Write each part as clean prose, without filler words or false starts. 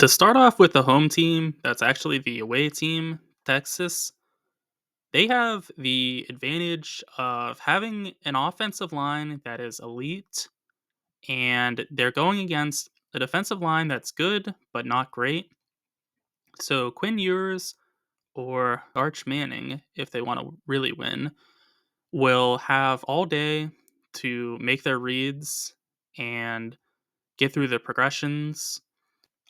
To start off with the home team, that's actually the away team, Texas. They have the advantage of having an offensive line that is elite, and they're going against a defensive line that's good but not great. So Quinn Ewers or Arch Manning, if they want to really win, will have all day to make their reads and get through the progressions.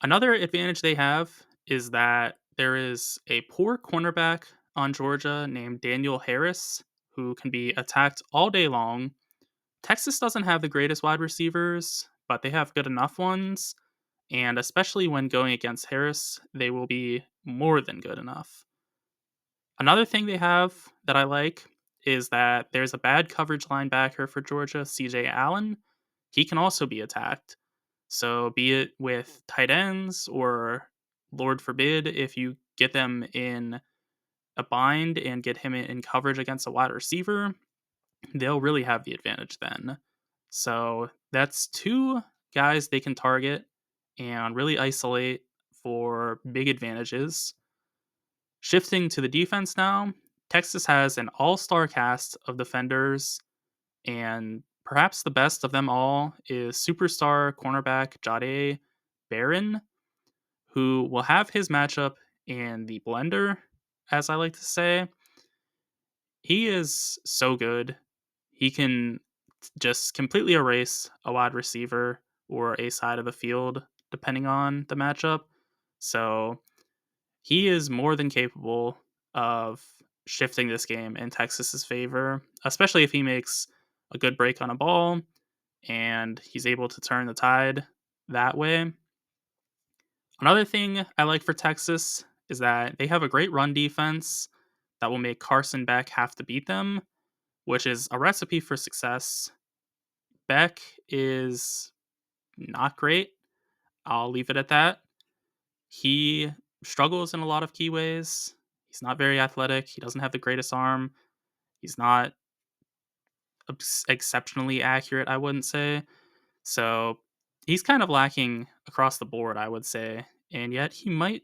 Another advantage they have is that there is a poor cornerback on Georgia named Daniel Harris who can be attacked all day long. Texas doesn't have the greatest wide receivers, but they have good enough ones, and especially when going against Harris, they will be more than good enough. Another thing they have that I like is that there's a bad coverage linebacker for Georgia, CJ Allen. He can also be attacked. So, be it with tight ends or, Lord forbid, if you get them in a bind and get him in coverage against a wide receiver, they'll really have the advantage then. So, that's two guys they can target and really isolate for big advantages. Shifting to the defense now, Texas has an all star cast of defenders, and perhaps the best of them all is superstar cornerback Jade Barron, who will have his matchup in the blender, as I like to say. He is so good. He can just completely erase a wide receiver or a side of the field, depending on the matchup. So he is more than capable of shifting this game in Texas's favor, especially if he makes a good break on a ball and he's able to turn the tide that way. Another thing I like for Texas is that they have a great run defense that will make Carson Beck have to beat them, which is a recipe for success. Beck is not great. I'll leave it at that. He struggles in a lot of key ways. He's not very athletic. He doesn't have the greatest arm. He's not exceptionally accurate, I wouldn't say. So he's kind of lacking across the board, I would say. And yet he might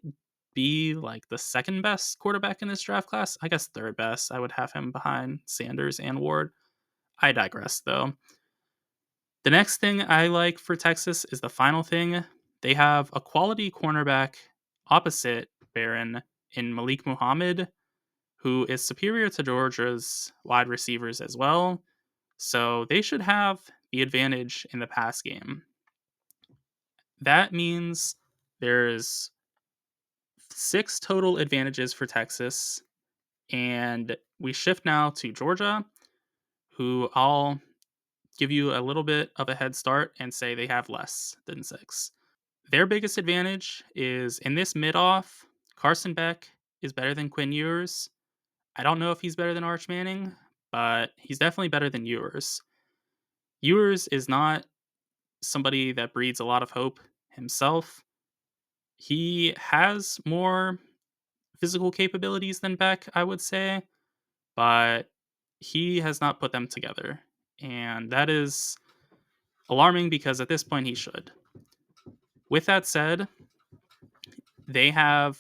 be like the second best quarterback in this draft class. I guess third best. I would have him behind Sanders and Ward. I digress, though. The next thing I like for Texas is the final thing. They have a quality cornerback opposite Barron in Malik Muhammad, who is superior to Georgia's wide receivers as well. So they should have the advantage in the pass game. That means there's 6 total advantages for Texas. And we shift now to Georgia, who I'll give you a little bit of a head start and say they have less than 6. Their biggest advantage is in this mid off, Carson Beck is better than Quinn Ewers. I don't know if he's better than Arch Manning, but he's definitely better than Ewers. Ewers is not somebody that breeds a lot of hope himself. He has more physical capabilities than Beck, I would say, but he has not put them together. And that is alarming because at this point he should. With that said, they have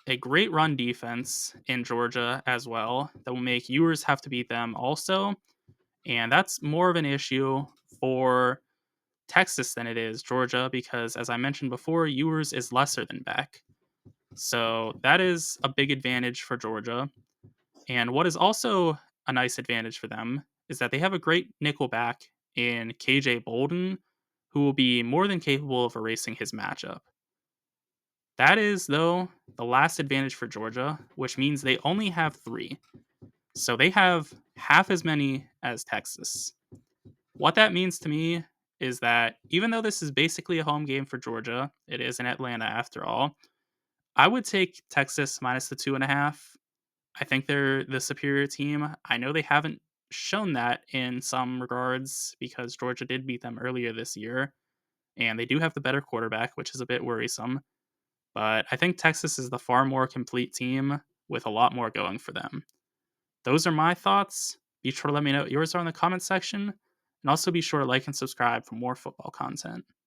a great run defense in Georgia as well that will make Ewers have to beat them also. And that's more of an issue for Texas than it is Georgia because, as I mentioned before, Ewers is lesser than Beck. So that is a big advantage for Georgia. And what is also a nice advantage for them is that they have a great nickelback in KJ Bolden, who will be more than capable of erasing his matchup. That is, though, the last advantage for Georgia, which means they only have 3. So they have half as many as Texas. What that means to me is that even though this is basically a home game for Georgia, it is in Atlanta after all, I would take Texas minus the 2.5. I think they're the superior team. I know they haven't shown that in some regards because Georgia did beat them earlier this year, and they do have the better quarterback, which is a bit worrisome. But I think Texas is the far more complete team with a lot more going for them. Those are my thoughts. Be sure to let me know what yours are in the comment section, and also be sure to like and subscribe for more football content.